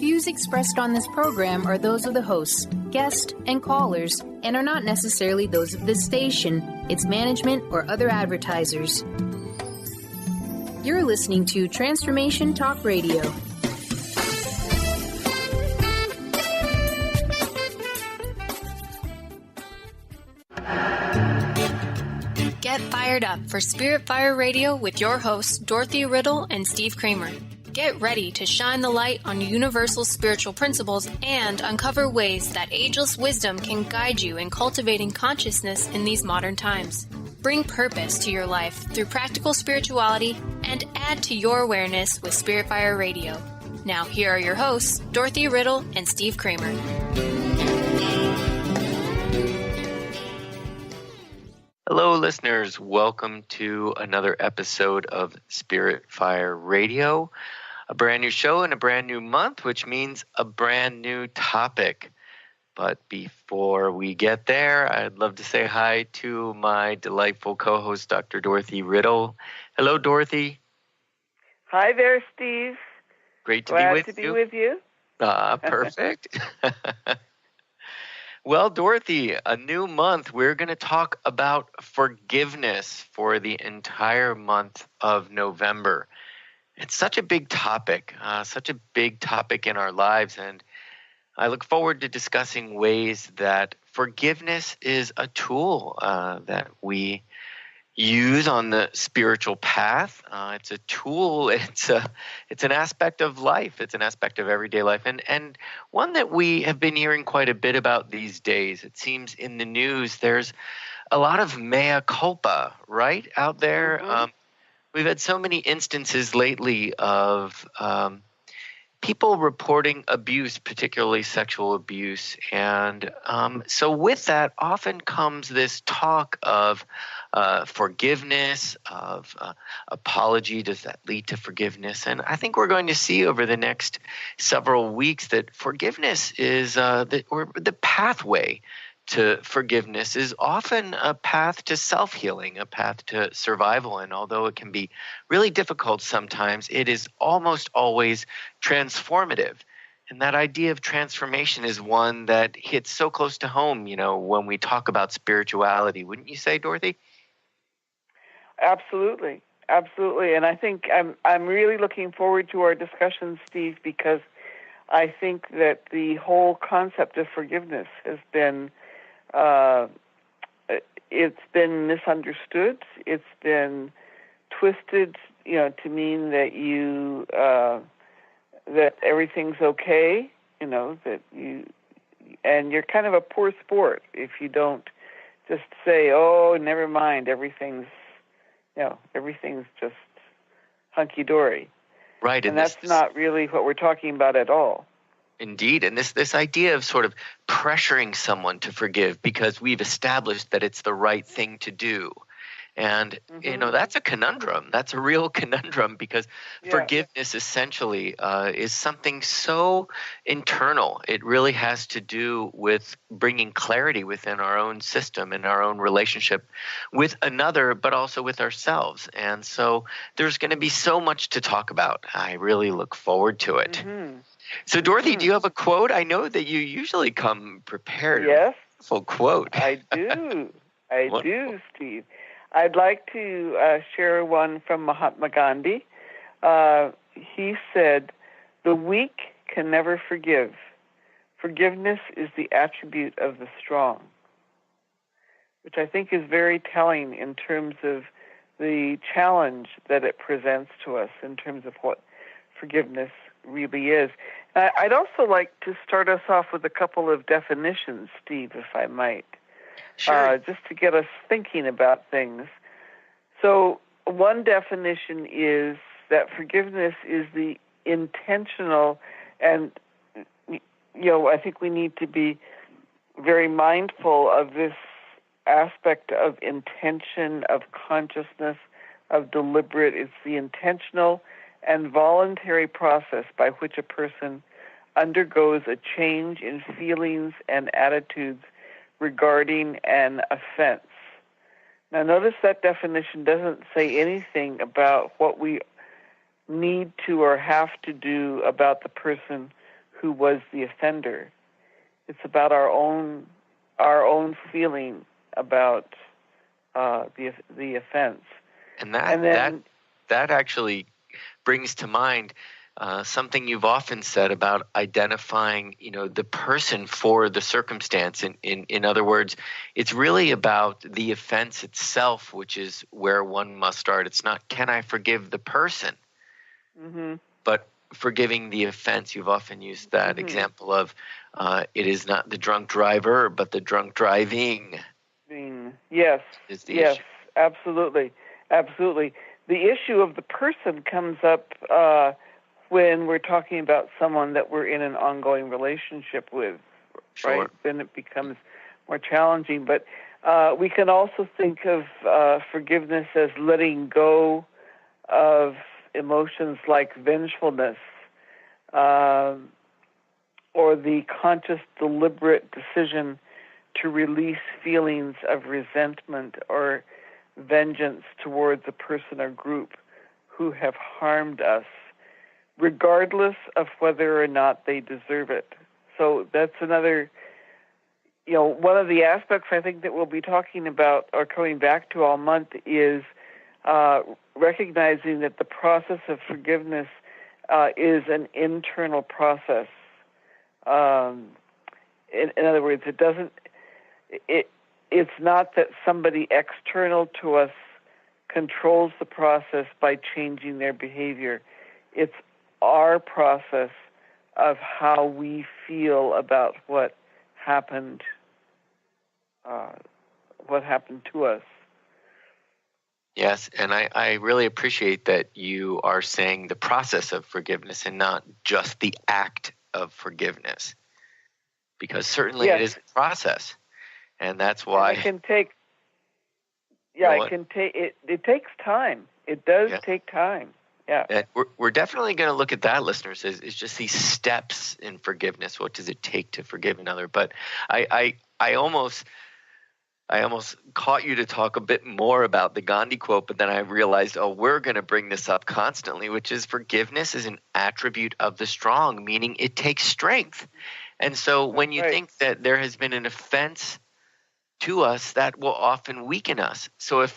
views expressed on this program are those of the hosts, guests, and callers, and are not necessarily those of this station, its management, or other advertisers. You're listening to Transformation Talk Radio. Get fired up for Spirit Fire Radio with your hosts, Dorothy, Riddle, and Steve Kramer. Get ready to shine the light on universal spiritual principles and uncover ways that ageless wisdom can guide you in cultivating consciousness in these modern times. Bring purpose to your life through practical spirituality and add to your awareness with Spirit Fire Radio. Now, here are your hosts, Dorothy, Riddle, and Steve Kramer. Hello, listeners. Welcome to another episode of Spirit Fire Radio, a brand new show in a brand new month, which means a brand new topic. But before we get there, I'd love to say hi to my delightful co-host, Dr. Dorothy Riddle. Hello, Dorothy. Hi there, Steve. Great to Glad be with you. to be with you. Perfect. Well, Dorothy, a new month. We're going to talk about forgiveness for the entire month of November. It's such a big topic in our lives, and I look forward to discussing ways that forgiveness is a tool that we use on the spiritual path. It's a tool. It's an aspect of life. It's an aspect of everyday life, and one that we have been hearing quite a bit about these days. It seems in the news there's a lot of mea culpa, right, out there. Mm-hmm. We've had so many instances lately of people reporting abuse, particularly sexual abuse. And so with that often comes this talk of forgiveness, of apology. Does that lead to forgiveness? And I think we're going to see over the next several weeks that forgiveness is the pathway to forgiveness is often a path to self-healing, a path to survival. And although it can be really difficult sometimes, it is almost always transformative. And that idea of transformation is one that hits so close to home, when we talk about spirituality. Wouldn't you say, Dorothy? Absolutely. Absolutely. And I think I'm really looking forward to our discussion, Steve, because I think that the whole concept of forgiveness has been it's been misunderstood. It's been twisted, to mean that you that everything's okay. That and you're kind of a poor sport if you don't just say, "Oh, never mind, everything's just hunky dory." Right, and that's not really what we're talking about at all. Indeed. And this idea of sort of pressuring someone to forgive because we've established that it's the right thing to do. And, that's a conundrum. That's a real conundrum because forgiveness essentially is something so internal. It really has to do with bringing clarity within our own system and our own relationship with another, but also with ourselves. And so there's going to be so much to talk about. I really look forward to it. Mm-hmm. So, Dorothy, do you have a quote? I know that you usually come prepared. Yes. Full quote. I do. I do, Steve. I'd like to share one from Mahatma Gandhi. He said, "The weak can never forgive. Forgiveness is the attribute of the strong," which I think is very telling in terms of the challenge that it presents to us in terms of what forgiveness really is. I'd also like to start us off with a couple of definitions, Steve, if I might. Sure. Just to get us thinking about things. So one definition is that forgiveness is the intentional, and I think we need to be very mindful of this aspect of intention, of consciousness, of deliberate. It's the intentional and voluntary process by which a person undergoes a change in feelings and attitudes regarding an offense. Now, notice that definition doesn't say anything about what we need to or have to do about the person who was the offender. It's about our own feeling about the offense. And that actually brings to mind something you've often said about identifying, the person for the circumstance. In other words, it's really about the offense itself, which is where one must start. It's not, can I forgive the person? Mm-hmm. But forgiving the offense. You've often used that example of it is not the drunk driver, but the drunk driving. Yes, Is the issue. Absolutely. The issue of the person comes up when we're talking about someone that we're in an ongoing relationship with, Sure. right? Then it becomes more challenging. But we can also think of forgiveness as letting go of emotions like vengefulness, or the conscious, deliberate decision to release feelings of resentment or vengeance towards a person or group who have harmed us, regardless of whether or not they deserve it. So that's another, one of the aspects I think that we'll be talking about or coming back to all month is recognizing that the process of forgiveness is an internal process. In other words, it's not that somebody external to us controls the process by changing their behavior. It's our process of how we feel about what happened to us. Yes, and I really appreciate that you are saying the process of forgiveness and not just the act of forgiveness, because certainly it is a process, and that's why it can take. It takes time. It does take time. Yeah. And we're definitely going to look at that, listeners, is just these steps in forgiveness. What does it take to forgive another? But I almost caught you to talk a bit more about the Gandhi quote, but then I realized, we're going to bring this up constantly, which is forgiveness is an attribute of the strong, meaning it takes strength. And so when you think that there has been an offense to us, that will often weaken us. So if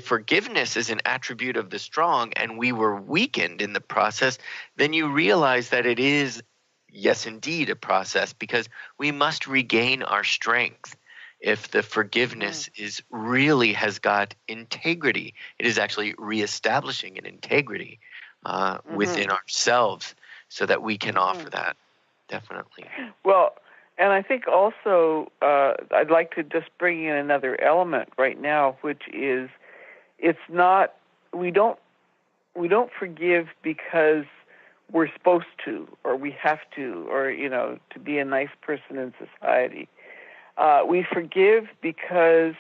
forgiveness is an attribute of the strong and we were weakened in the process, then you realize that it is, yes, indeed, a process, because we must regain our strength. If the forgiveness has got integrity, it is actually reestablishing an integrity within ourselves so that we can offer that. Definitely. Well, and I think also I'd like to just bring in another element right now, which is it's not, we don't forgive because we're supposed to, or we have to, or, to be a nice person in society. We forgive because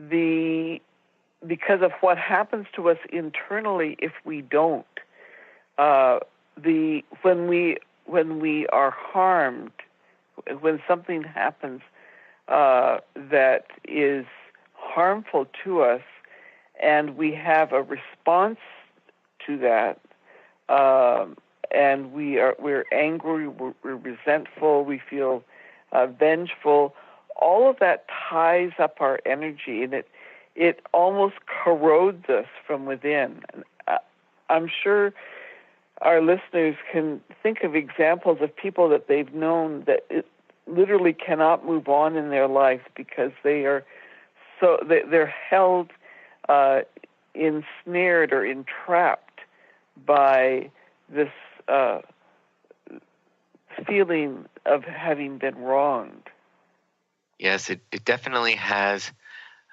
of what happens to us internally if we don't. When we are harmed, when something happens that is harmful to us, and we have a response to that, and we're angry, we're resentful, we feel vengeful. All of that ties up our energy, and it almost corrodes us from within. And I'm sure our listeners can think of examples of people that they've known that literally cannot move on in their life because they're held ensnared or entrapped by this feeling of having been wronged. Yes, it definitely has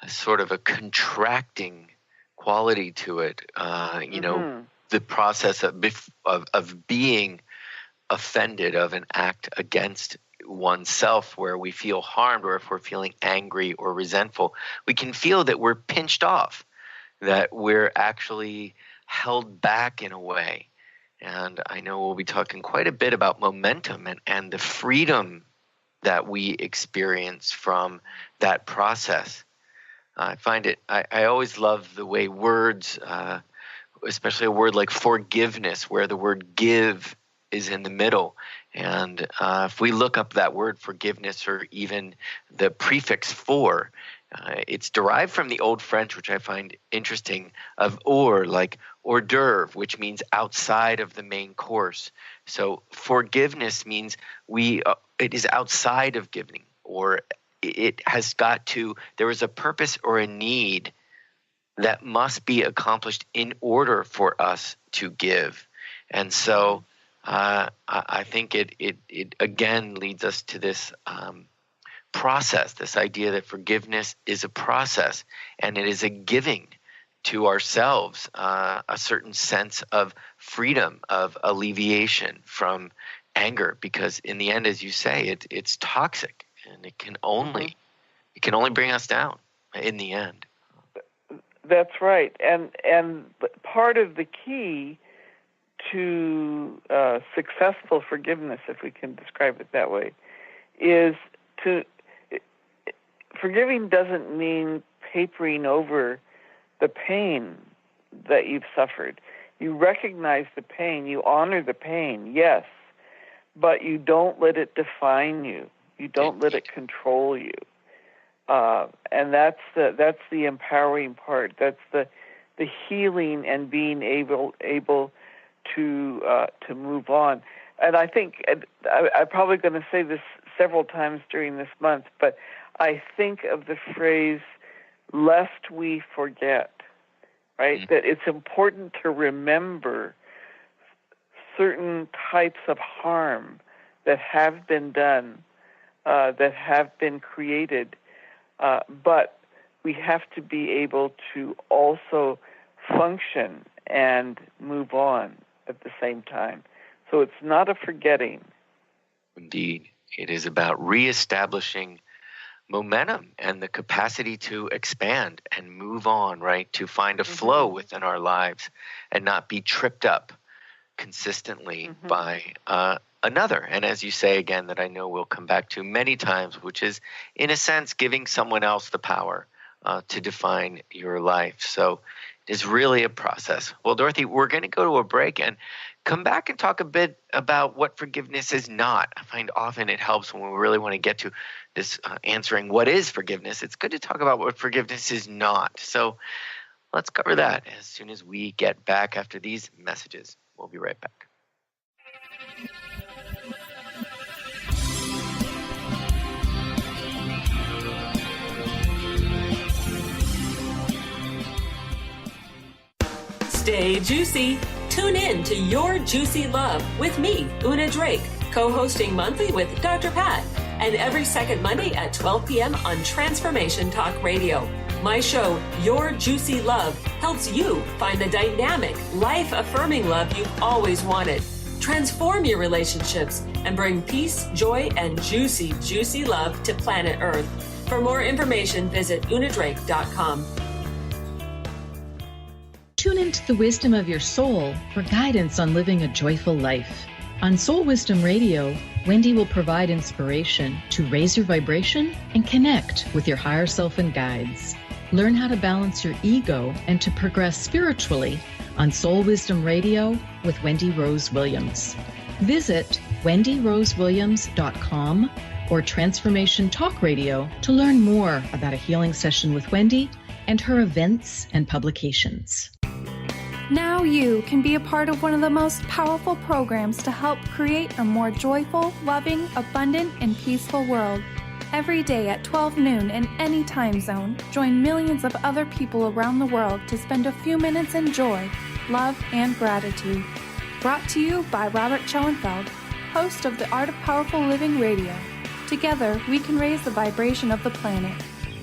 a sort of a contracting quality to it. The process of being offended of an act against oneself where we feel harmed, or if we're feeling angry or resentful, we can feel that we're pinched off, that we're actually held back in a way. And I know we'll be talking quite a bit about momentum and the freedom that we experience from that process. I find it, I always love the way words, especially a word like forgiveness, where the word give is in the middle. And if we look up that word forgiveness, or even the prefix for, it's derived from the Old French, which I find interesting, of like hors d'oeuvre, which means outside of the main course. So forgiveness means it is outside of giving, or it has got to, there is a purpose or a need that must be accomplished in order for us to give. And so I think it again leads us to this process, this idea that forgiveness is a process, and it is a giving to ourselves a certain sense of freedom, of alleviation from anger, because in the end, as you say, it's toxic, and it can only bring us down in the end. That's right, and part of the key to successful forgiveness, if we can describe it that way, is forgiving doesn't mean papering over the pain that you've suffered. You recognize the pain, you honor the pain, yes, but you don't let it define you. You don't let it control you. And that's the empowering part. That's the healing and being able to move on. And I think I'm probably going to say this several times during this month, but I think of the phrase "lest we forget," right? Mm-hmm. That it's important to remember certain types of harm that have been done, that have been created, but we have to be able to also function and move on at the same time. So it's not a forgetting. Indeed. It is about reestablishing momentum and the capacity to expand and move on, right? To find a flow within our lives and not be tripped up consistently by another. And as you say again, that I know we'll come back to many times, which is in a sense giving someone else the power to define your life. So it is really a process. Well, Dorothy, we're going to go to a break and come back and talk a bit about what forgiveness is not. I find often it helps when we really want to get to this answering what is forgiveness. It's good to talk about what forgiveness is not. So let's cover that as soon as we get back after these messages. We'll be right back. Stay juicy. Tune in to Your Juicy Love with me, Una Drake, co-hosting monthly with Dr. Pat, and every second Monday at 12 p.m. on Transformation Talk Radio. My show, Your Juicy Love, helps you find the dynamic, life-affirming love you've always wanted. Transform your relationships and bring peace, joy, and juicy, juicy love to planet Earth. For more information, visit unadrake.com. Tune into the wisdom of your soul for guidance on living a joyful life. On Soul Wisdom Radio, Wendy will provide inspiration to raise your vibration and connect with your higher self and guides. Learn how to balance your ego and to progress spiritually on Soul Wisdom Radio with Wendy Rose Williams. Visit wendyrosewilliams.com or Transformation Talk Radio to learn more about a healing session with Wendy and her events and publications. Now you can be a part of one of the most powerful programs to help create a more joyful, loving, abundant, and peaceful world. Every day at 12 noon in any time zone, join millions of other people around the world to spend a few minutes in joy, love, and gratitude. Brought to you by Robert Schoenfeld, host of the Art of Powerful Living Radio. Together, we can raise the vibration of the planet.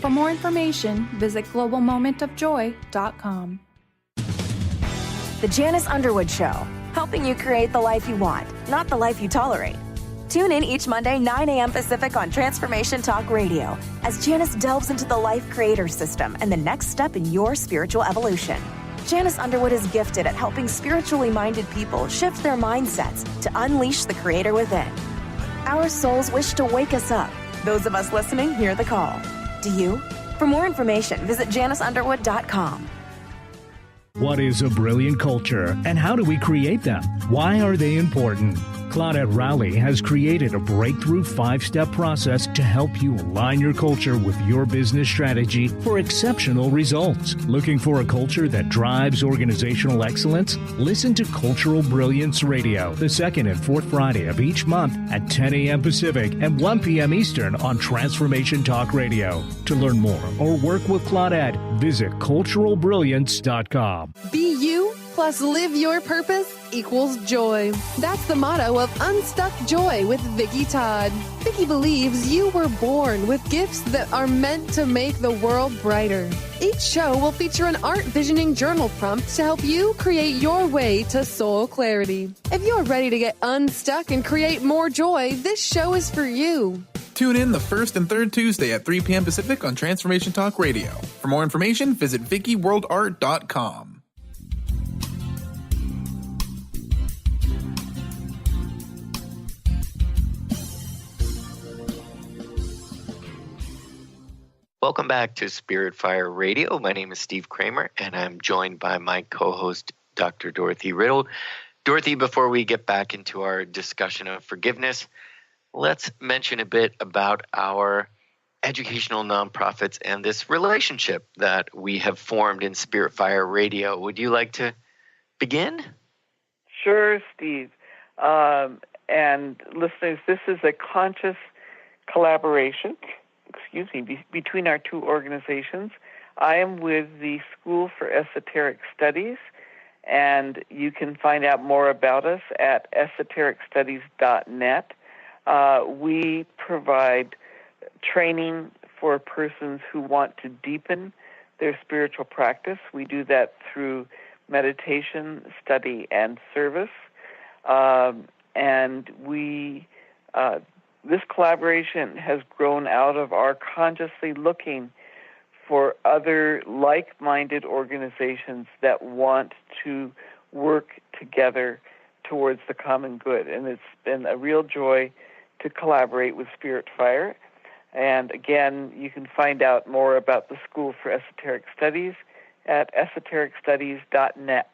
For more information, visit globalmomentofjoy.com. The Janice Underwood Show, helping you create the life you want, not the life you tolerate. Tune in each Monday, 9 a.m. Pacific on Transformation Talk Radio as Janice delves into the life creator system and the next step in your spiritual evolution. Janice Underwood is gifted at helping spiritually minded people shift their mindsets to unleash the creator within. Our souls wish to wake us up. Those of us listening hear the call. Do you? For more information, visit janiceunderwood.com. What is a brilliant culture, and how do we create them? Why are they important? Claudette Rowley has created a breakthrough 5-step process to help you align your culture with your business strategy for exceptional results. Looking for a culture that drives organizational excellence? Listen to Cultural Brilliance Radio, the second and fourth Friday of each month at 10 a.m. Pacific and 1 p.m. Eastern on Transformation Talk Radio. To learn more or work with Claudette, visit culturalbrilliance.com. Be you plus live your purpose equals joy. That's the motto of Unstuck Joy with Vicki Todd. Vicki believes you were born with gifts that are meant to make the world brighter. Each show will feature an art visioning journal prompt to help you create your way to soul clarity. If you're ready to get unstuck and create more joy, this show is for you. Tune in the first and third Tuesday at 3 p.m. Pacific on Transformation Talk Radio. For more information, visit VickiWorldArt.com. Welcome back to Spirit Fire Radio. My name is Steve Kramer, and I'm joined by my co-host, Dr. Dorothy Riddle. Dorothy, before we get back into our discussion of forgiveness, let's mention a bit about our educational nonprofits and this relationship that we have formed in Spirit Fire Radio. Would you like to begin? Sure, Steve. And listeners, this is a conscious collaboration between our two organizations. I am with the School for Esoteric Studies, and you can find out more about us at esotericstudies.net. We provide training for persons who want to deepen their spiritual practice. We do that through meditation, study, and service. And this collaboration has grown out of our consciously looking for other like-minded organizations that want to work together towards the common good. And it's been a real joy to collaborate with Spirit Fire. And again, you can find out more about the School for Esoteric Studies at esotericstudies.net.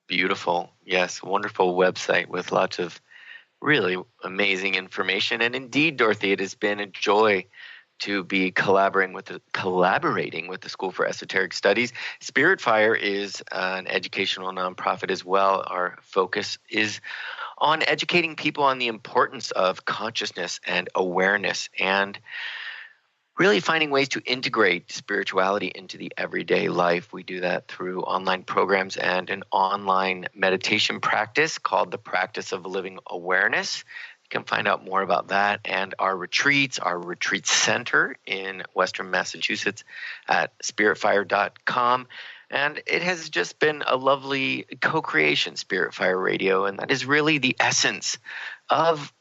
Beautiful. Yes, wonderful website with lots of really amazing information. And indeed, Dorothy, it has been a joy to be collaborating with the School for Esoteric Studies. Spirit Fire is an educational nonprofit as well. Our focus is on educating people on the importance of consciousness and awareness, and really finding ways to integrate spirituality into the everyday life. We do that through online programs and an online meditation practice called the Practice of Living Awareness. You can find out more about that and our retreat center in Western Massachusetts at spiritfire.com. And it has just been a lovely co-creation, Spirit Fire Radio, and that is really the essence of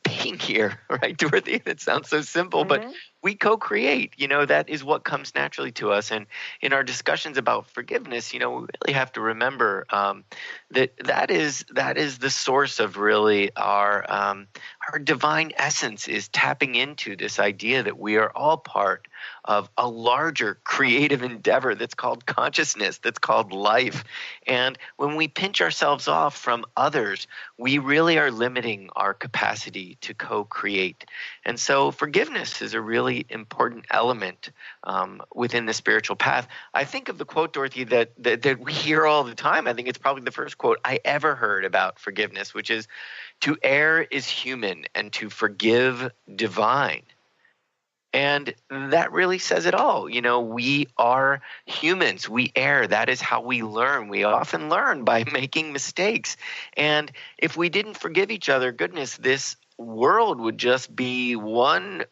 being here, right, Dorothy? That sounds so simple, but we co-create. That is what comes naturally to us. And in our discussions about forgiveness, we really have to remember that is the source of really our divine essence, is tapping into this idea that we are all part of a larger creative endeavor that's called consciousness, that's called life. And when we pinch ourselves off from others, we really are limiting our capacity to co-create. And so forgiveness is a really important element within the spiritual path. I think of the quote, Dorothy, that we hear all the time. I think it's probably the first quote I ever heard about forgiveness, which is, "To err is human, and to forgive divine." And that really says it all. We are humans. We err. That is how we learn. We often learn by making mistakes. And if we didn't forgive each other, goodness, this world would just be one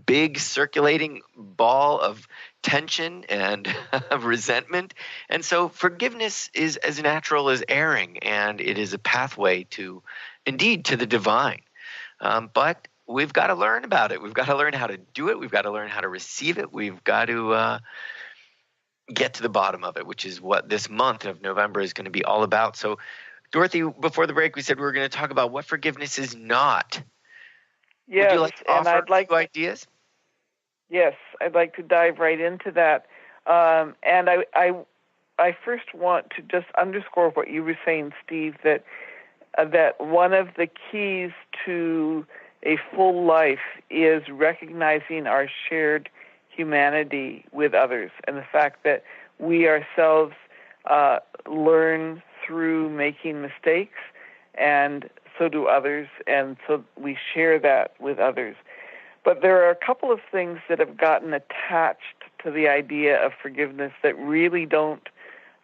big circulating ball of tension and resentment. And so forgiveness is as natural as erring, and it is a pathway to the divine. But we've got to learn about it. We've got to learn how to do it. We've got to learn how to receive it. We've got to get to the bottom of it, which is what this month of November is going to be all about. So, Dorothy, before the break, we said we were going to talk about what forgiveness is not. Yes, would you like to offer I'd like a few ideas? Yes, I'd like to dive right into that. And I first want to just underscore what you were saying, Steve, that that one of the keys to a full life is recognizing our shared humanity with others, and the fact that we ourselves learn through making mistakes, and so do others, and so we share that with others. But there are a couple of things that have gotten attached to the idea of forgiveness that really don't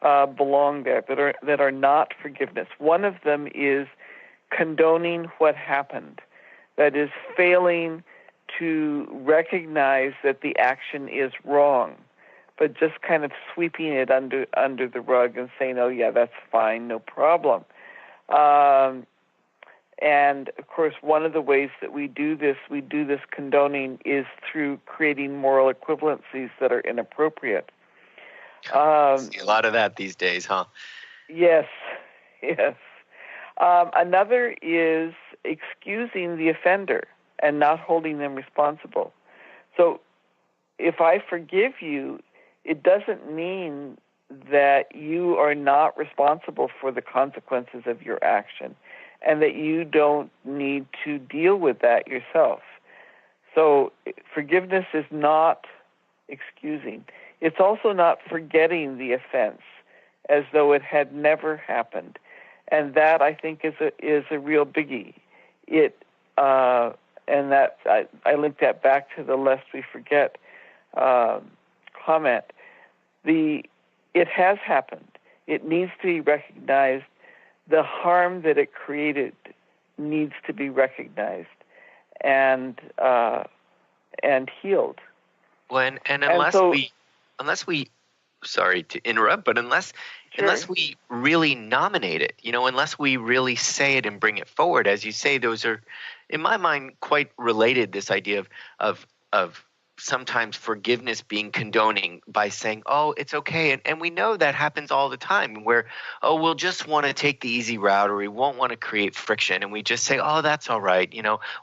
belong there, that are not forgiveness. One of them is condoning what happened. That is, failing to recognize that the action is wrong, but just kind of sweeping it under the rug and saying, "Oh yeah, that's fine, no problem." And of course, one of the ways that we do this condoning is through creating moral equivalencies that are inappropriate. See a lot of that these days, huh? Yes, yes. Another is excusing the offender and not holding them responsible. So if I forgive you, it doesn't mean that you are not responsible for the consequences of your action and that you don't need to deal with that yourself. So forgiveness is not excusing. It's also not forgetting the offense as though it had never happened. And that, I think, is a real biggie. And that I link that back to the lest we forget comment. It has happened. It needs to be recognized. The harm that it created needs to be recognized and healed. Well, and unless we, sorry to interrupt, but unless we really nominate it, unless we really say it and bring it forward, as you say, those are, in my mind, quite related. This idea of sometimes forgiveness being condoning by saying, "Oh, it's okay," and we know that happens all the time, where we'll just want to take the easy route, or we won't want to create friction, and we just say, "Oh, that's all right,"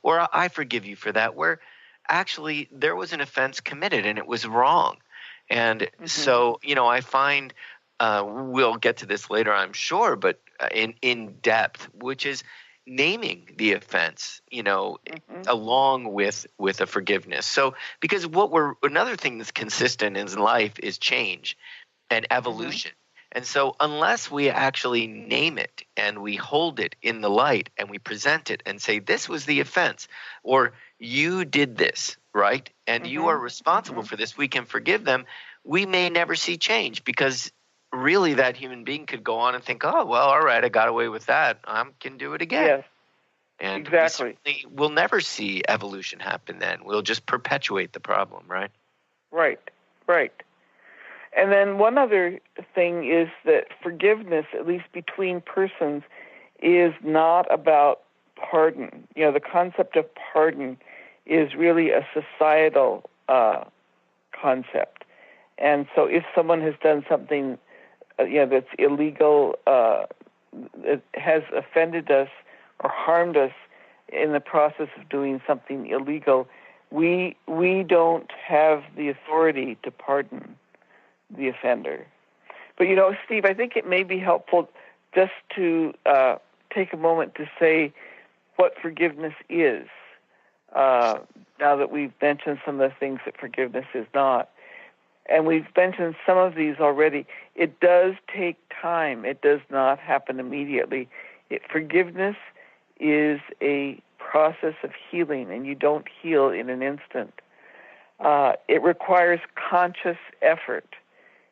or "I forgive you for that," where actually there was an offense committed and it was wrong. And so, I find we'll get to this later, I'm sure, but in depth, which is naming the offense, along with a forgiveness. So, because another thing that's consistent in life is change and evolution. And so unless we actually name it and we hold it in the light and we present it and say, this was the offense, or you did this, right? And you are responsible for this, we can forgive them. We may never see change, because really that human being could go on and think, "Oh, well, all right, I got away with that. I can do it again." Yes. And exactly. We'll never see evolution happen then. We'll just perpetuate the problem, right? Right. And then one other thing is that forgiveness, at least between persons, is not about pardon. The concept of pardon is really a societal concept. And so if someone has done something that's illegal, that has offended us or harmed us in the process of doing something illegal, we don't have the authority to pardon the offender. But Steve, I think it may be helpful just to take a moment to say what forgiveness is, now that we've mentioned some of the things that forgiveness is not. And we've mentioned some of these already. It does take time. It does not happen immediately. Forgiveness is a process of healing, and you don't heal in an instant. It requires conscious effort.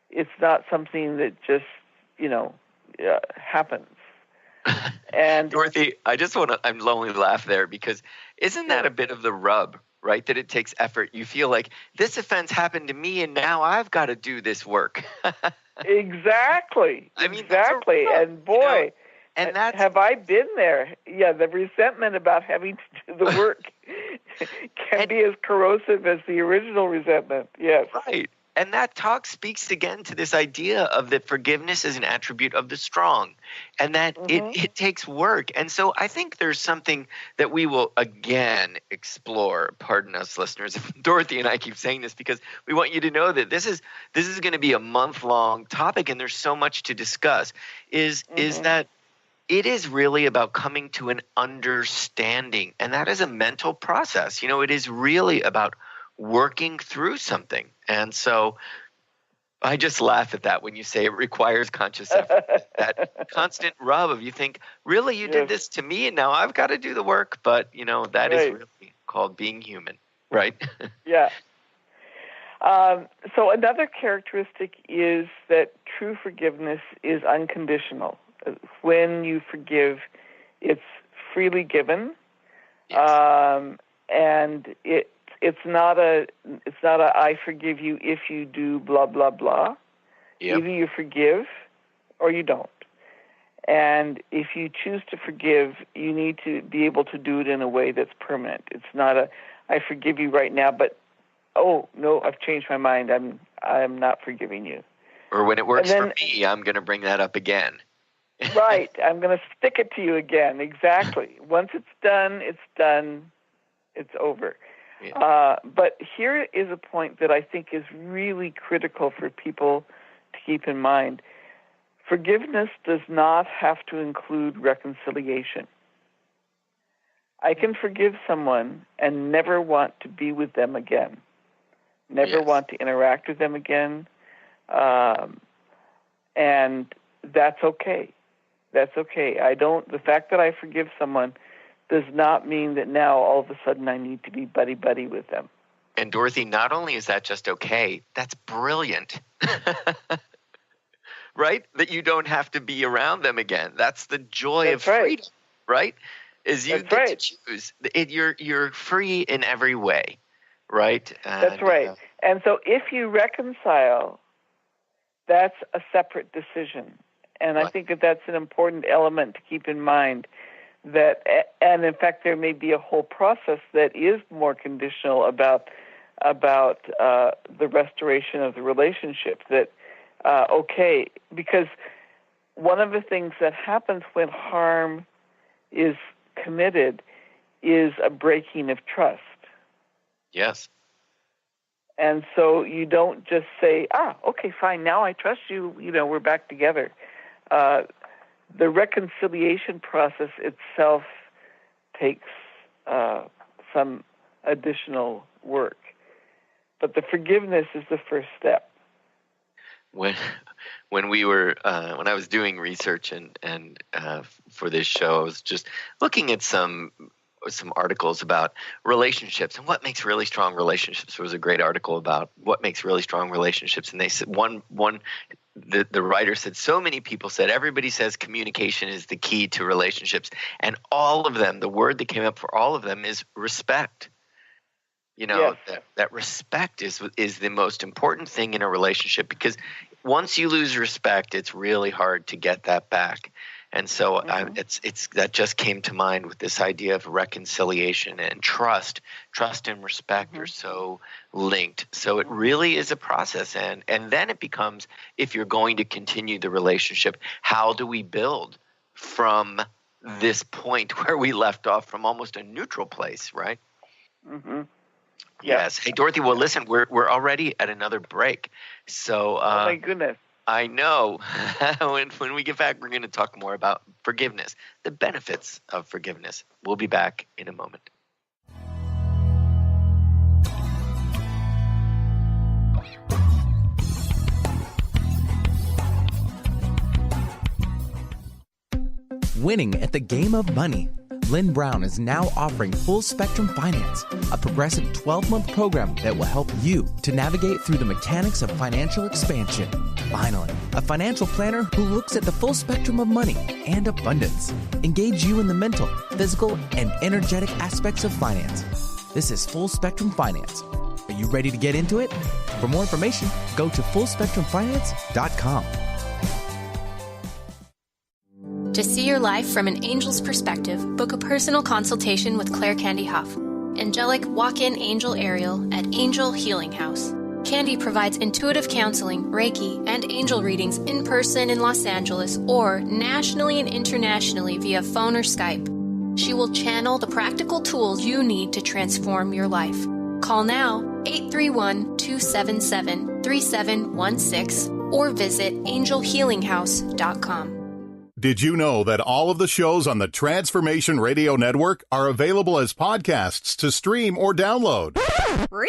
It's not something that just, happens. And Dorothy, I'm lonely to laugh there, because isn't that a bit of the rub, right? That it takes effort. You feel like this offense happened to me and now I've got to do this work. Exactly. Exactly. And boy, and have I been there. Yeah, the resentment about having to do the work can be as corrosive as the original resentment. Yes. Right. And that talk speaks again to this idea of that forgiveness is an attribute of the strong, and that it takes work. And so I think there's something that we will again explore. Pardon us, listeners. Dorothy and I keep saying this because we want you to know that this is going to be a month-long topic, and there's so much to discuss. Is that it is really about coming to an understanding. And that is a mental process. It is really about working through something. And so I just laugh at that when you say it requires conscious effort. That constant rub of you think, really, you did this to me and now I've got to do the work. But, that is really called being human, right? Yeah. So another characteristic is that true forgiveness is unconditional. When you forgive, it's freely given, and it's not a I forgive you if you do blah blah blah. Yep. Either you forgive or you don't. And if you choose to forgive, you need to be able to do it in a way that's permanent. It's not a I forgive you right now, but oh no, I've changed my mind. I'm not forgiving you. Or when it works for me, I'm going to bring that up again. Right. I'm going to stick it to you again. Exactly. Once it's done, it's done. It's over. Yeah. But here is a point that I think is really critical for people to keep in mind. Forgiveness does not have to include reconciliation. I can forgive someone and never want to be with them again, never want to interact with them again, and that's okay. That's okay. The fact that I forgive someone does not mean that now all of a sudden I need to be buddy-buddy with them. And Dorothy, not only is that just okay, that's brilliant. Right? That you don't have to be around them again. That's the joy of freedom, right? Is you get to choose. You're free in every way, right? That's right. And so if you reconcile, that's a separate decision. And I think that that's an important element to keep in mind. And in fact, there may be a whole process that is more conditional about the restoration of the relationship. That because one of the things that happens when harm is committed is a breaking of trust. Yes. And so you don't just say, okay, fine, now I trust you, we're back together. The reconciliation process itself takes some additional work. But the forgiveness is the first step. When I was doing research and for this show, I was just looking at some articles about relationships and what makes really strong relationships. There was a great article about what makes really strong relationships, and they said the writer said so many people said everybody says communication is the key to relationships, and all of them, the word that came up for all of them is respect. That respect is the most important thing in a relationship, because once you lose respect, it's really hard to get that back. And so it's that just came to mind with this idea of reconciliation and trust. Trust and respect are so linked. So it really is a process. And then it becomes, if you're going to continue the relationship, how do we build from this point where we left off from almost a neutral place, right? Mm-hmm. Yes. Hey, Dorothy, well, listen, we're already at another break. So, oh, my goodness. I know. When we get back, we're going to talk more about forgiveness, the benefits of forgiveness. We'll be back in a moment. Winning at the game of money. Lynn Brown is now offering Full Spectrum Finance, a progressive 12-month program that will help you to navigate through the mechanics of financial expansion. Finally, a financial planner who looks at the full spectrum of money and abundance. Engage you in the mental, physical, and energetic aspects of finance. This is Full Spectrum Finance. Are you ready to get into it? For more information, go to fullspectrumfinance.com. To see your life from an angel's perspective, book a personal consultation with Claire Candy Huff, angelic walk-in angel Ariel at Angel Healing House. Candy provides intuitive counseling, Reiki, and angel readings in person in Los Angeles or nationally and internationally via phone or Skype. She will channel the practical tools you need to transform your life. Call now 831-277-3716 or visit angelhealinghouse.com. Did you know that all of the shows on the Transformation Radio Network are available as podcasts to stream or download? Really?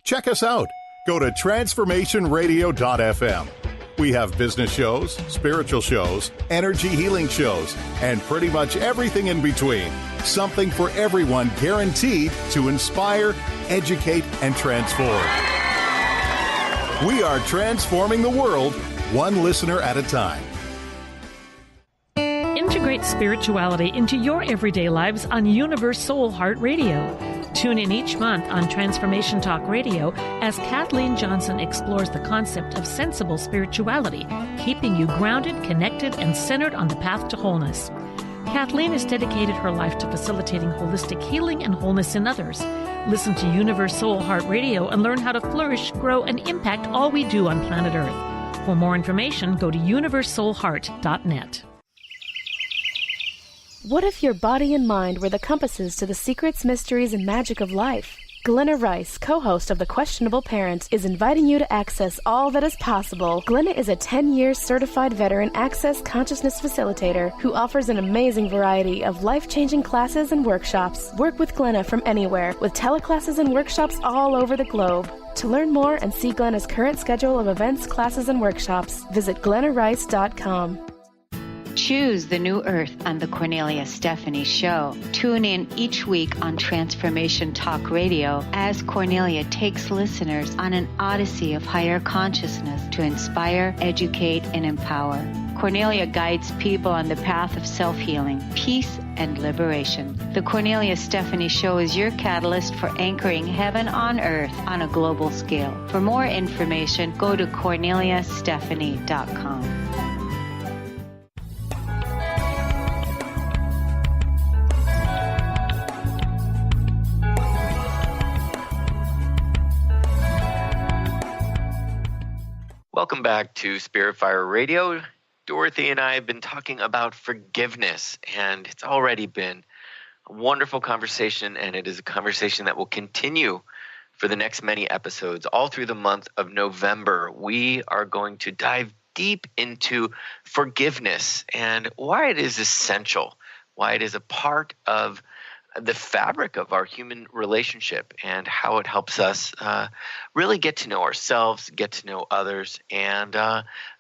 Check us out. Go to transformationradio.fm. We have business shows, spiritual shows, energy healing shows, and pretty much everything in between. Something for everyone, guaranteed to inspire, educate, and transform. We are transforming the world, one listener at a time. Integrate spirituality into your everyday lives on Universe Soul Heart Radio. Tune in each month on Transformation Talk Radio as Kathleen Johnson explores the concept of sensible spirituality, keeping you grounded, connected, and centered on the path to wholeness. Kathleen has dedicated her life to facilitating holistic healing and wholeness in others. Listen to Universe Soul Heart Radio and learn how to flourish, grow, and impact all we do on planet Earth. For more information, go to universesoulheart.net. What if your body and mind were the compasses to the secrets, mysteries, and magic of life? Glenna Rice, co-host of The Questionable Parent, is inviting you to access all that is possible. Glenna is a 10-year certified veteran access consciousness facilitator who offers an amazing variety of life-changing classes and workshops. Work with Glenna from anywhere, with teleclasses and workshops all over the globe. To learn more and see Glenna's current schedule of events, classes, and workshops, visit glennarice.com. Choose the new earth on the Cornelia Stephanie Show. Tune in each week on Transformation Talk Radio as Cornelia takes listeners on an odyssey of higher consciousness to inspire, educate, and empower. Cornelia guides people on the path of self-healing, peace, and liberation. The Cornelia Stephanie Show is your catalyst for anchoring heaven on earth on a global scale. For more information, go to corneliastephanie.com. Welcome back to Spirit Fire Radio. Dorothy and I have been talking about forgiveness, and it's already been a wonderful conversation, and it is a conversation that will continue for the next many episodes. All through the month of November, we are going to dive deep into forgiveness and why it is essential, why it is a part of the fabric of our human relationship, and how it helps us really get to know ourselves, get to know others, and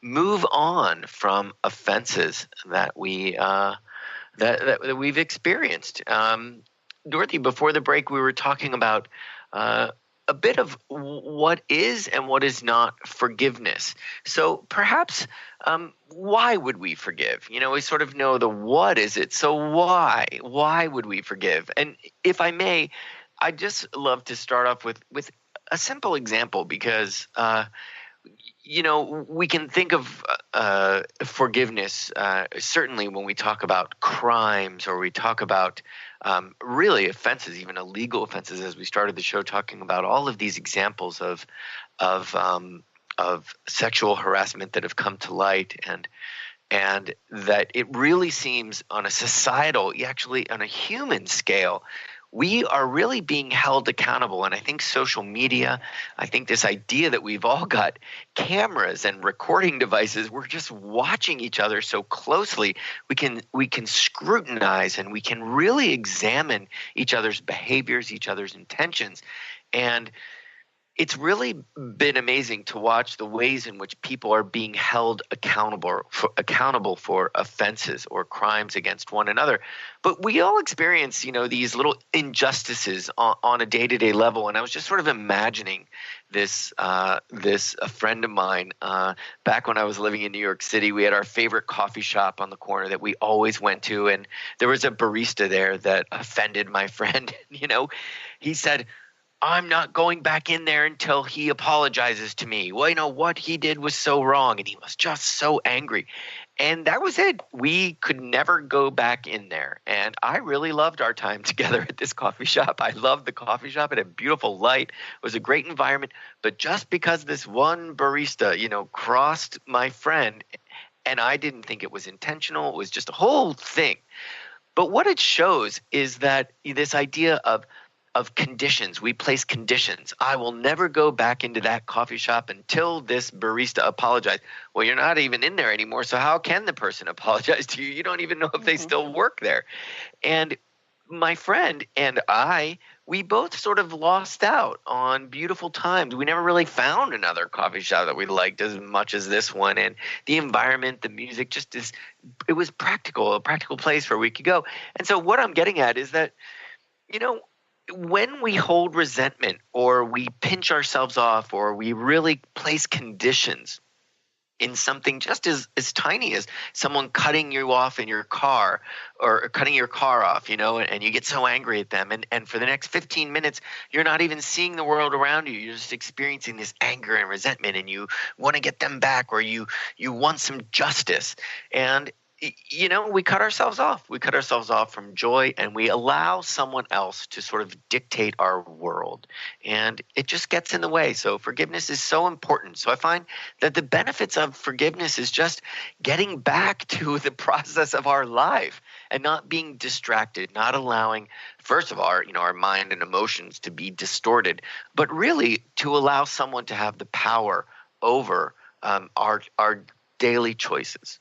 move on from offenses that we that we've experienced. Dorothy, before the break, we were talking about a bit of what is and what is not forgiveness. So perhaps why would we forgive? You know, we sort of know the what is it. So why? Why would we forgive? And if I may, I'd just love to start off with a simple example, because you know, we can think of forgiveness certainly when we talk about crimes, or we talk about really offenses, even illegal offenses, as we started the show talking about all of these examples of sexual harassment that have come to light, and that it really seems on a societal, actually on a human scale, we are really being held accountable. And I think social media, I think this idea that we've all got cameras and recording devices, we're just watching each other so closely, we can scrutinize, and we can really examine each other's behaviors, each other's intentions. And it's really been amazing to watch the ways in which people are being held accountable for offenses or crimes against one another. But we all experience, you know, these little injustices on a day-to-day level. And I was just sort of imagining this. A friend of mine, back when I was living in New York City, we had our favorite coffee shop on the corner that we always went to, and there was a barista there that offended my friend. You know, he said, "I'm not going back in there until he apologizes to me. Well, you know, what he did was so wrong," and he was just so angry. And that was it. We could never go back in there. And I really loved our time together at this coffee shop. I loved the coffee shop. It had a beautiful light. It was a great environment. But just because this one barista, you know, crossed my friend, and I didn't think it was intentional, it was just a whole thing. But what it shows is that this idea of conditions. We place conditions. I will never go back into that coffee shop until this barista apologizes. Well, you're not even in there anymore, so how can the person apologize to you? You don't even know if they still work there. And my friend and I, we both sort of lost out on beautiful times. We never really found another coffee shop that we liked as much as this one. And the environment, the music, it was a practical place where we could go. And so what I'm getting at is that, when we hold resentment or we pinch ourselves off or we really place conditions in something just as tiny as someone cutting you off in your car or cutting your car off, and you get so angry at them. And for the next 15 minutes, you're not even seeing the world around you. You're just experiencing this anger and resentment, and you want to get them back, or you want some justice. And we cut ourselves off. We cut ourselves off from joy, and we allow someone else to sort of dictate our world. And it just gets in the way. So forgiveness is so important. So I find that the benefits of forgiveness is just getting back to the process of our life and not being distracted, not allowing, first of all, our mind and emotions to be distorted, but really to allow someone to have the power over our daily choices.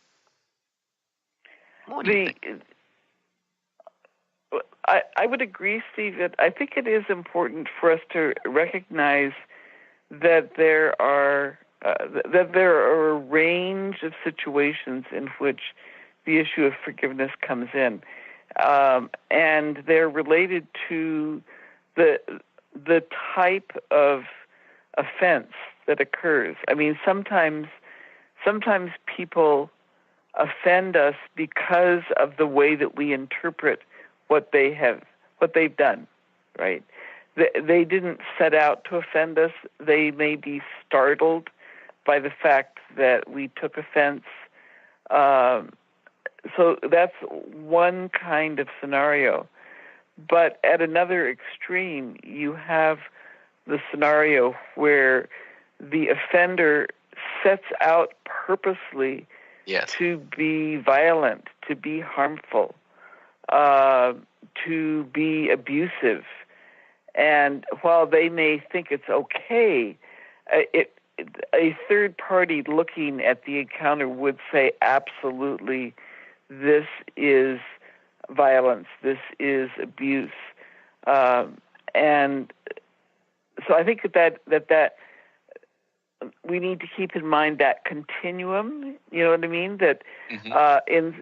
I would agree, Steve, that I think it is important for us to recognize that there are a range of situations in which the issue of forgiveness comes in, and they're related to the type of offense that occurs. I mean, sometimes people offend us because of the way that we interpret what they've done, right? They didn't set out to offend us. They may be startled by the fact that we took offense. So that's one kind of scenario. But at another extreme, you have the scenario where the offender sets out purposely to be violent, to be harmful, to be abusive. And while they may think it's okay, a third party looking at the encounter would say, absolutely, this is violence, this is abuse. And so I think that we need to keep in mind that continuum. You know what I mean? That in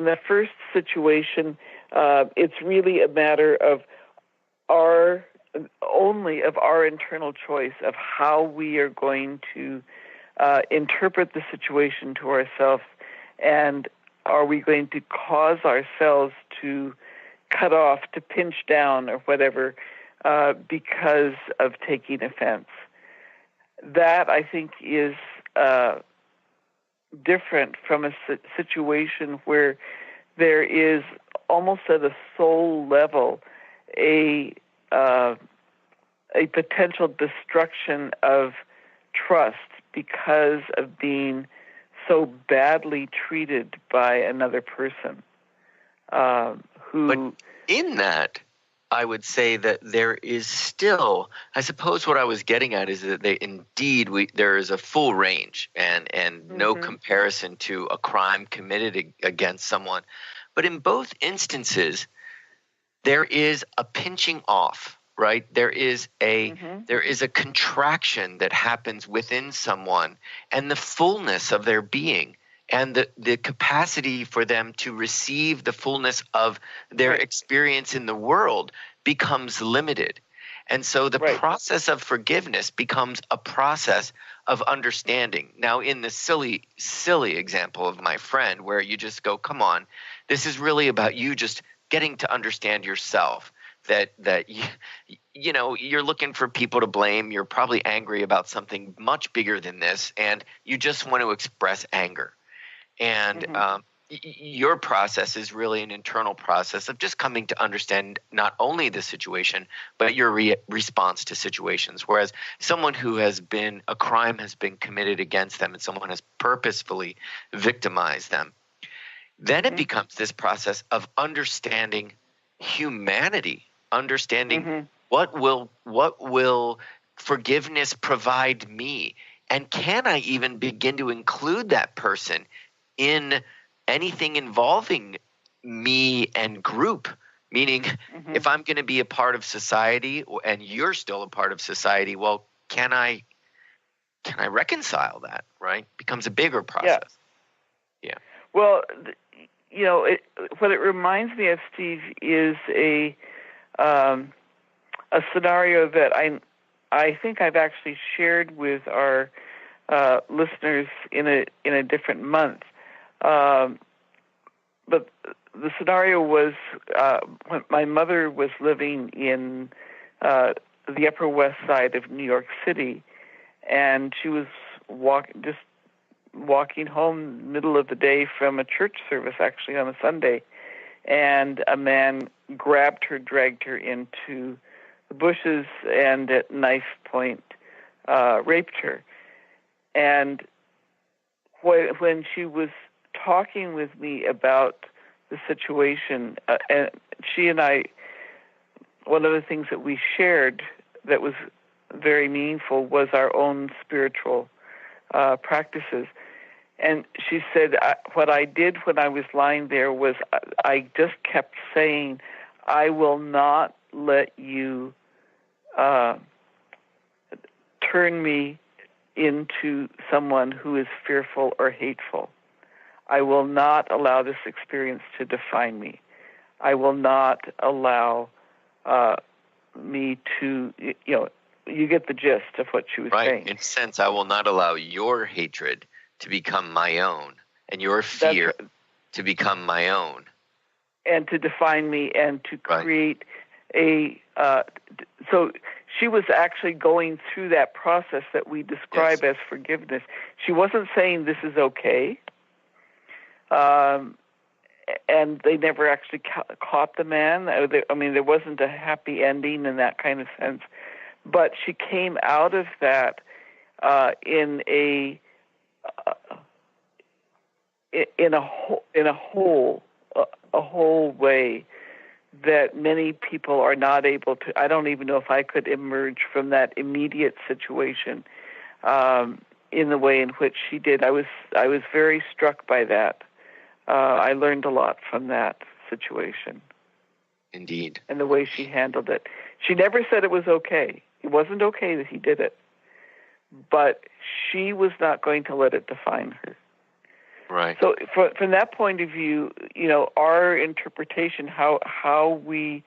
the first situation, it's really a matter of our internal choice of how we are going to interpret the situation to ourselves, and are we going to cause ourselves to cut off, to pinch down, or whatever, because of taking offense. That, I think, is different from a situation where there is almost at a soul level a potential destruction of trust because of being so badly treated by another person. But in that, I would say that there is still, I suppose what I was getting at is that there is a full range and no comparison to a crime committed against someone. But in both instances, there is a pinching off, right? There is a contraction that happens within someone, and the fullness of their being and the capacity for them to receive the fullness of their experience in the world becomes limited. And so the process of forgiveness becomes a process of understanding. Now, in the silly example of my friend where you just go, come on, this is really about you just getting to understand yourself, that you're looking for people to blame. You're probably angry about something much bigger than this, and you just want to express anger. And your process is really an internal process of just coming to understand not only the situation, but your response to situations. Whereas someone who a crime has been committed against them and someone has purposefully victimized them, then it becomes this process of understanding humanity understanding what will forgiveness provide me, and can I even begin to include that person in anything involving me and group? Meaning, if I'm going to be a part of society and you're still a part of society, well, can I reconcile that? Right? Becomes a bigger process. Yeah. Well, what it reminds me of, Steve, is a scenario that I think I've actually shared with our listeners in a different month. But the scenario was when my mother was living in the Upper West Side of New York City, and she was walking home middle of the day from a church service, actually on a Sunday, and a man grabbed her, dragged her into the bushes, and at knife point raped her. And when she was talking with me about the situation, and she and I, one of the things that we shared that was very meaningful was our own spiritual practices. And she said, what I did when I was lying there was I just kept saying, I will not let you turn me into someone who is fearful or hateful. I will not allow this experience to define me. I will not allow me to, you get the gist of what she was saying. In a sense, I will not allow your hatred to become my own, and your fear to become my own. And to define me, and to create so she was actually going through that process that we describe as forgiveness. She wasn't saying this is okay. And they never actually caught the man. There wasn't a happy ending in that kind of sense. But she came out of that in a whole way that many people are not able to. I don't even know if I could emerge from that immediate situation in the way in which she did. I was very struck by that. I learned a lot from that situation. Indeed. And the way she handled it. She never said it was okay. It wasn't okay that he did it. But she was not going to let it define her. Right. So from that point of view, our interpretation, how we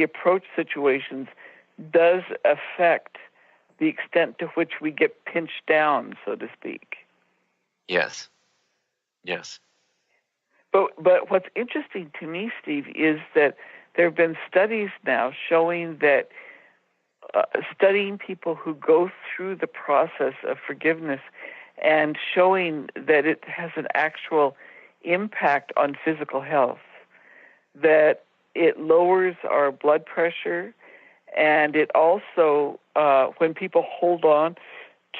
approach situations does affect the extent to which we get pinched down, so to speak. Yes. But what's interesting to me, Steve, is that there have been studies now showing that studying people who go through the process of forgiveness and showing that it has an actual impact on physical health, that it lowers our blood pressure, and it also, when people hold on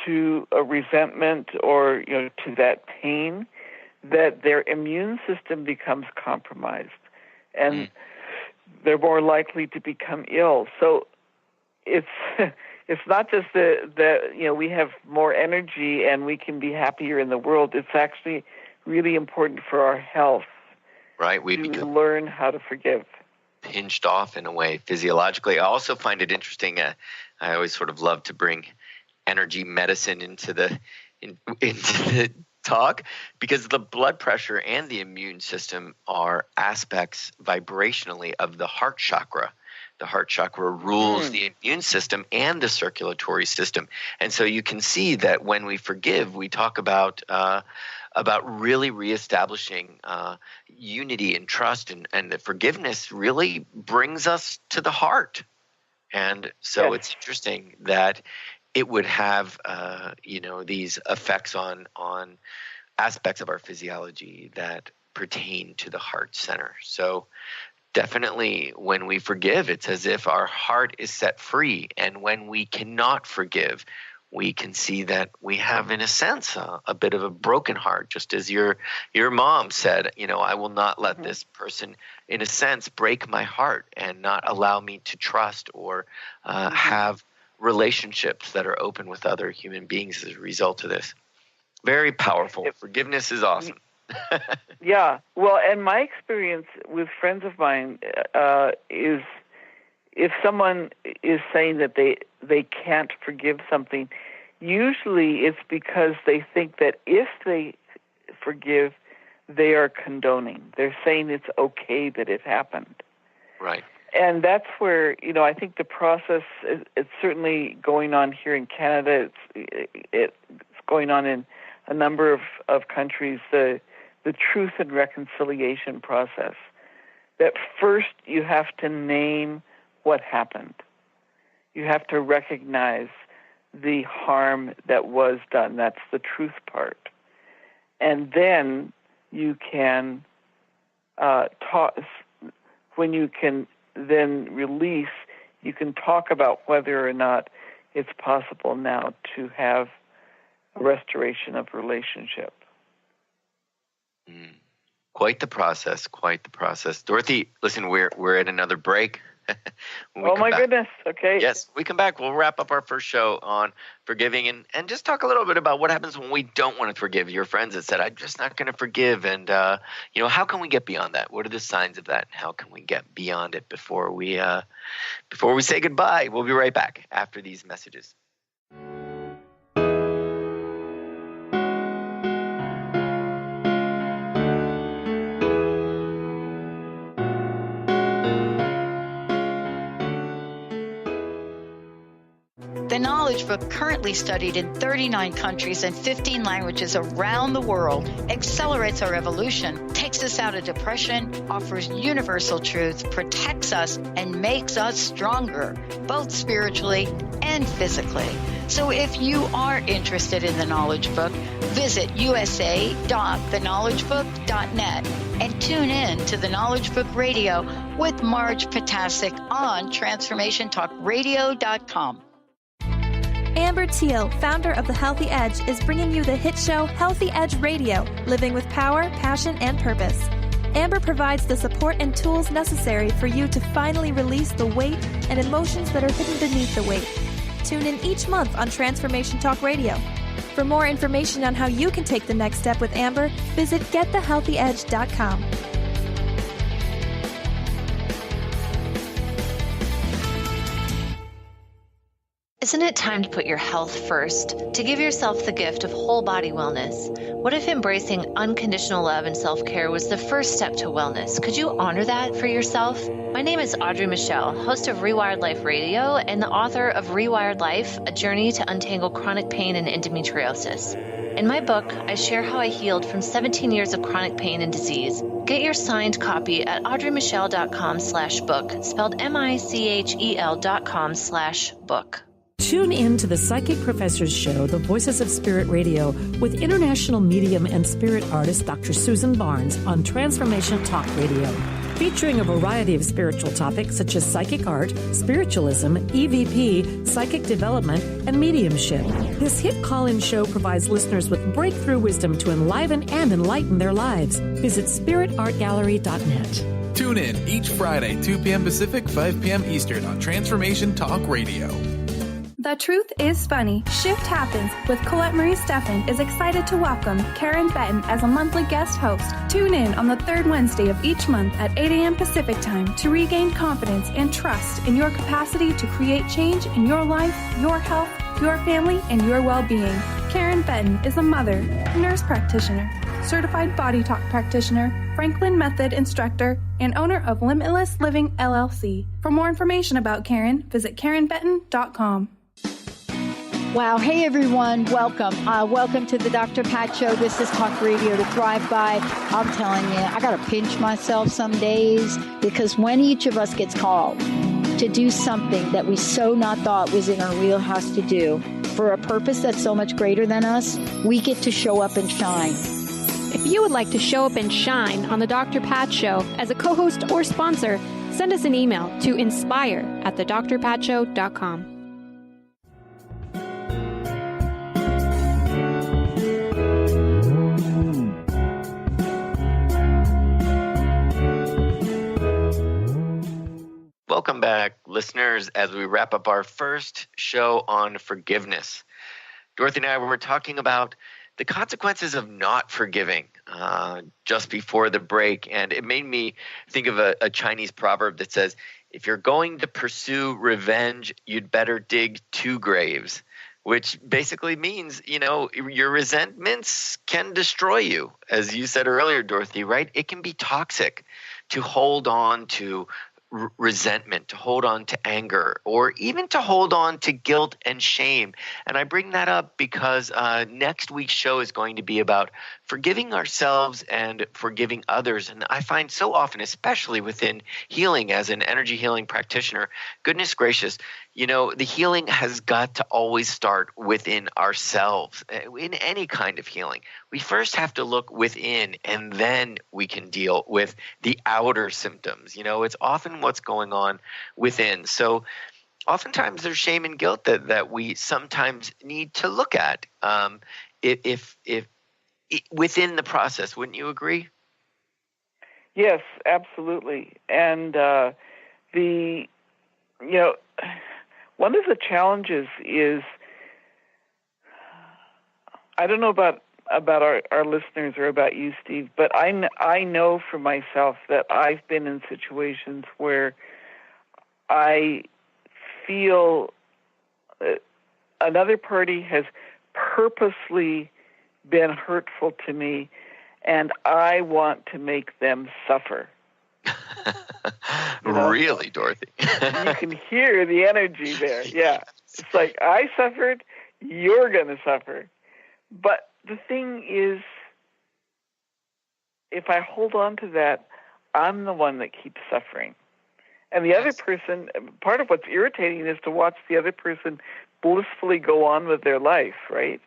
to a resentment or to that pain, that their immune system becomes compromised, and they're more likely to become ill. So it's not just that we have more energy and we can be happier in the world. It's actually really important for our health. Right, we to learn how to forgive. Pinched off in a way physiologically. I also find it interesting. I always sort of love to bring energy medicine into the talk, because the blood pressure and the immune system are aspects vibrationally of the heart chakra. The heart chakra rules the immune system and the circulatory system. And so you can see that when we forgive, we talk about really reestablishing unity and trust, and that forgiveness really brings us to the heart. And so it's interesting that it would have these effects on aspects of our physiology that pertain to the heart center. So definitely when we forgive, it's as if our heart is set free. And when we cannot forgive, we can see that we have, in a sense, a bit of a broken heart, just as your mom said, I will not let this person, in a sense, break my heart and not allow me to trust or have relationships that are open with other human beings as a result of this. Very powerful. Forgiveness is awesome. Yeah. Well, and my experience with friends of mine is if someone is saying that they can't forgive something, usually it's because they think that if they forgive, they are condoning. They're saying it's okay that it happened. Right. And that's where, I think the process, it's certainly going on here in Canada. It's going on in a number of countries, the truth and reconciliation process. That first you have to name what happened. You have to recognize the harm that was done. That's the truth part. And then you can talk. When you can then release, you can talk about whether or not it's possible now to have a restoration of relationship. Quite the process. Dorothy, listen, we're at another break. Oh, my goodness. Okay. Yes, we come back. We'll wrap up our first show on forgiving and just talk a little bit about what happens when we don't want to forgive. Your friends that said, I'm just not going to forgive. And, how can we get beyond that? What are the signs of that? How can we get beyond it before we say goodbye? We'll be right back after these messages. The Knowledge Book, currently studied in 39 countries and 15 languages around the world, accelerates our evolution, takes us out of depression, offers universal truth, protects us, and makes us stronger, both spiritually and physically. So if you are interested in the Knowledge Book, visit usa.theknowledgebook.net and tune in to the Knowledge Book Radio with Marge Potasic on TransformationTalkRadio.com. Amber Teal, founder of The Healthy Edge, is bringing you the hit show Healthy Edge Radio, living with power, passion, and purpose. Amber provides the support and tools necessary for you to finally release the weight and emotions that are hidden beneath the weight. Tune in each month on Transformation Talk Radio. For more information on how you can take the next step with Amber, visit getthehealthyedge.com. Isn't it time to put your health first, to give yourself the gift of whole body wellness? What if embracing unconditional love and self-care was the first step to wellness? Could you honor that for yourself? My name is Audrey Michelle, host of Rewired Life Radio and the author of Rewired Life, A Journey to Untangle Chronic Pain and Endometriosis. In my book, I share how I healed from 17 years of chronic pain and disease. Get your signed copy at audreymichelle.com/book, spelled MICHEL.com/book. Tune in to the Psychic Professors Show, The Voices of Spirit Radio, with international medium and spirit artist Dr. Susan Barnes on Transformation Talk Radio, featuring a variety of spiritual topics such as psychic art, spiritualism, EVP, psychic development, and mediumship. This hit call-in show provides listeners with breakthrough wisdom to enliven and enlighten their lives. Visit spiritartgallery.net. Tune in each Friday, 2 p.m. Pacific, 5 p.m. Eastern on Transformation Talk Radio. The Truth is Funny. Shift Happens with Colette Marie Steffen is excited to welcome Karen Benton as a monthly guest host. Tune in on the third Wednesday of each month at 8 a.m. Pacific Time to regain confidence and trust in your capacity to create change in your life, your health, your family, and your well-being. Karen Benton is a mother, nurse practitioner, certified body talk practitioner, Franklin Method instructor, and owner of Limitless Living LLC. For more information about Karen, visit KarenBenton.com. Wow. Hey, everyone. Welcome. Welcome to the Dr. Pat Show. This is Talk Radio to Thrive By. I'm telling you, I got to pinch myself some days because when each of us gets called to do something that we so not thought was in our wheelhouse to do for a purpose that's so much greater than us, we get to show up and shine. If you would like to show up and shine on the Dr. Pat Show as a co-host or sponsor, send us an email to inspire@thedrpatshow.com. Welcome back, listeners, as we wrap up our first show on forgiveness. Dorothy and I were talking about the consequences of not forgiving just before the break, and it made me think of a Chinese proverb that says, if you're going to pursue revenge, you'd better dig 2 graves, which basically means, your resentments can destroy you. As you said earlier, Dorothy, right? It can be toxic to hold on to resentment, to hold on to anger, or even to hold on to guilt and shame. And I bring that up because next week's show is going to be about forgiving ourselves and forgiving others. And I find so often, especially within healing as an energy healing practitioner, goodness gracious, the healing has got to always start within ourselves. In any kind of healing, we first have to look within, and then we can deal with the outer symptoms. It's often what's going on within. So oftentimes there's shame and guilt that we sometimes need to look at if within the process. Wouldn't you agree? Yes, absolutely. And one of the challenges is, I don't know about our listeners or about you, Steve, but I know for myself that I've been in situations where I feel another party has purposely been hurtful to me, and I want to make them suffer. Really, Dorothy? You can hear the energy there. Yeah. It's like, I suffered, you're going to suffer. But the thing is, if I hold on to that, I'm the one that keeps suffering. And the other person, part of what's irritating is to watch the other person blissfully go on with their life, right?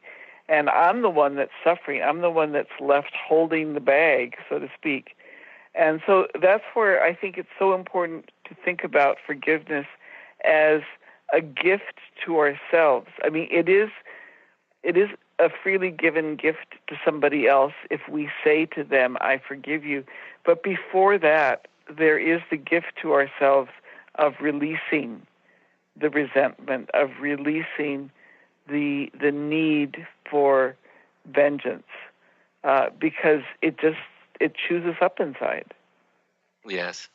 And I'm the one that's suffering. I'm the one that's left holding the bag, so to speak. And so that's where I think it's so important to think about forgiveness as a gift to ourselves. I mean, it is a freely given gift to somebody else if we say to them, I forgive you. But before that, there is the gift to ourselves of releasing the resentment, of releasing the need for vengeance, because it chews us up inside. Yes.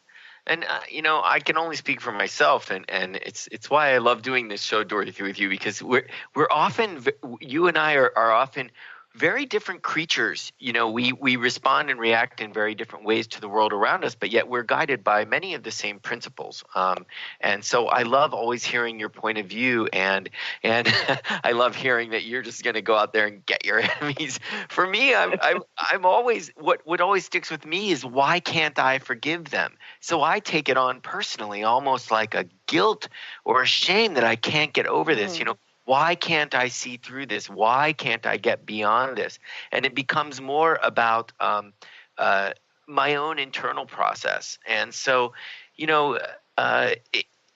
And, I can only speak for myself, and it's why I love doing this show, Dorothy, with you, because we're often, you and I are often very different creatures. We respond and react in very different ways to the world around us, but yet we're guided by many of the same principles. And so I love always hearing your point of view, and I love hearing that you're just going to go out there and get your enemies. For me, I'm always, what always sticks with me is, why can't I forgive them? So I take it on personally, almost like a guilt or a shame that I can't get over this. Why can't I see through this? Why can't I get beyond this? And it becomes more about my own internal process. And so,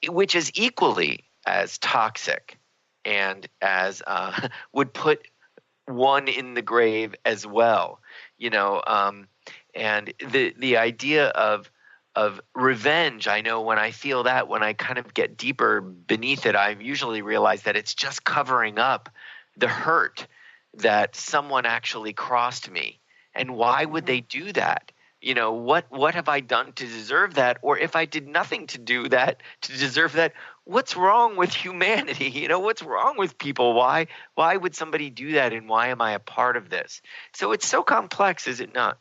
which is equally as toxic and as would put one in the grave as well. And the idea of revenge, I know when I feel that, when I kind of get deeper beneath it, I usually realize that it's just covering up the hurt that someone actually crossed me. And why would they do that? What have I done to deserve that? Or if I did nothing to do that, to deserve that, what's wrong with humanity? What's wrong with people? Why would somebody do that? And why am I a part of this? So it's so complex, is it not?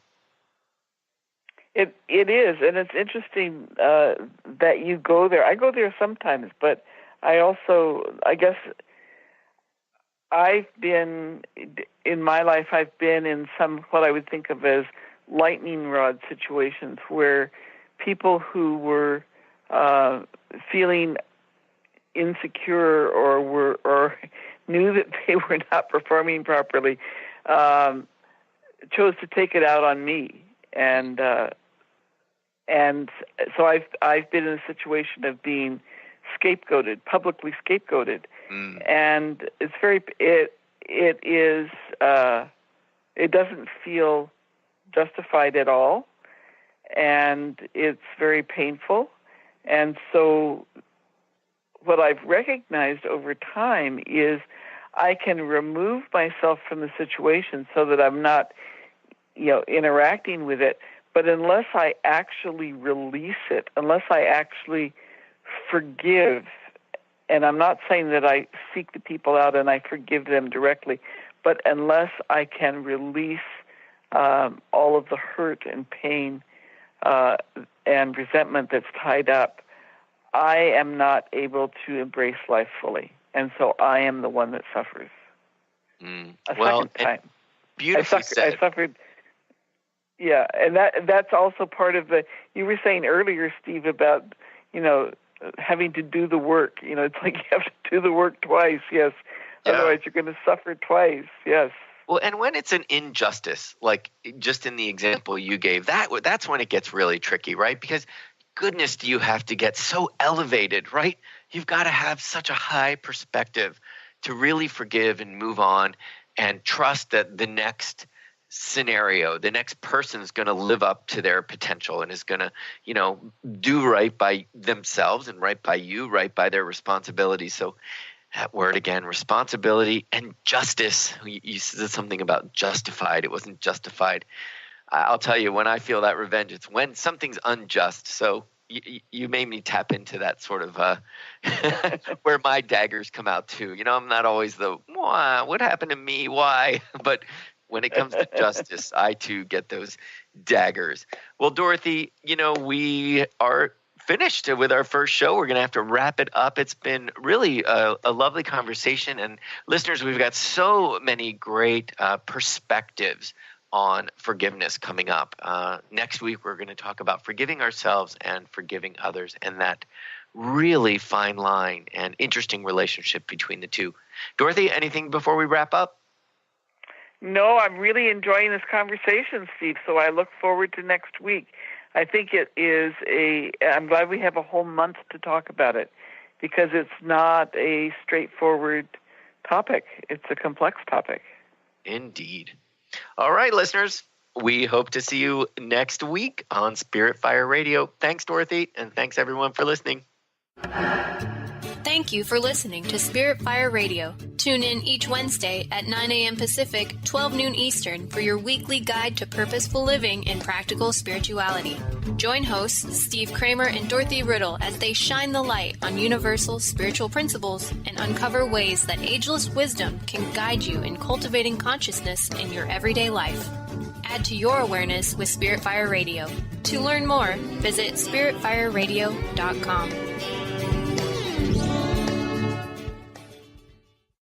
It is, and it's interesting that you go there. I go there sometimes, but I guess I've been, in my life, I've been in some, what I would think of as lightning rod situations where people who were feeling insecure or knew that they were not performing properly chose to take it out on me. And so I've been in a situation of being scapegoated, publicly scapegoated, and it's it doesn't feel justified at all, and it's very painful, And so what I've recognized over time is I can remove myself from the situation so that I'm not, interacting with it. But unless I actually release it, unless I actually forgive, and I'm not saying that I seek the people out and I forgive them directly, but unless I can release all of the hurt and pain and resentment that's tied up, I am not able to embrace life fully. And so I am the one that suffers. Second time. Beautifully said. I suffered. Yeah, and that's also part of you were saying earlier, Steve, about, having to do the work. It's like you have to do the work twice, yes. Yeah. Otherwise you're going to suffer twice, yes. Well, and when it's an injustice, like just in the example you gave, that's when it gets really tricky, right? Because goodness, do you have to get so elevated, right? You've got to have such a high perspective to really forgive and move on and trust that the next scenario, the next person is going to live up to their potential and is going to, do right by themselves and right by you, right by their responsibility. So that word again, responsibility and justice. You said something about justified. It wasn't justified. I'll tell you, when I feel that revenge, it's when something's unjust. So you made me tap into that sort of where my daggers come out too. I'm not always the, why, what happened to me, why? But when it comes to justice, I too get those daggers. Well, Dorothy, we are finished with our first show. We're going to have to wrap it up. It's been really a lovely conversation. And listeners, we've got so many great perspectives on forgiveness coming up. Next week, we're going to talk about forgiving ourselves and forgiving others, and that really fine line and interesting relationship between the two. Dorothy, anything before we wrap up? No, I'm really enjoying this conversation, Steve, so I look forward to next week. I think it is I'm glad we have a whole month to talk about it, because it's not a straightforward topic. It's a complex topic. Indeed. All right, listeners, we hope to see you next week on Spirit Fire Radio. Thanks, Dorothy, and thanks, everyone, for listening. Thank you for listening to Spirit Fire Radio. Tune in each Wednesday at 9 a.m. Pacific, 12 noon Eastern for your weekly guide to purposeful living and practical spirituality. Join hosts Steve Kramer and Dorothy Riddle as they shine the light on universal spiritual principles and uncover ways that ageless wisdom can guide you in cultivating consciousness in your everyday life. Add to your awareness with Spirit Fire Radio. To learn more, visit spiritfireradio.com.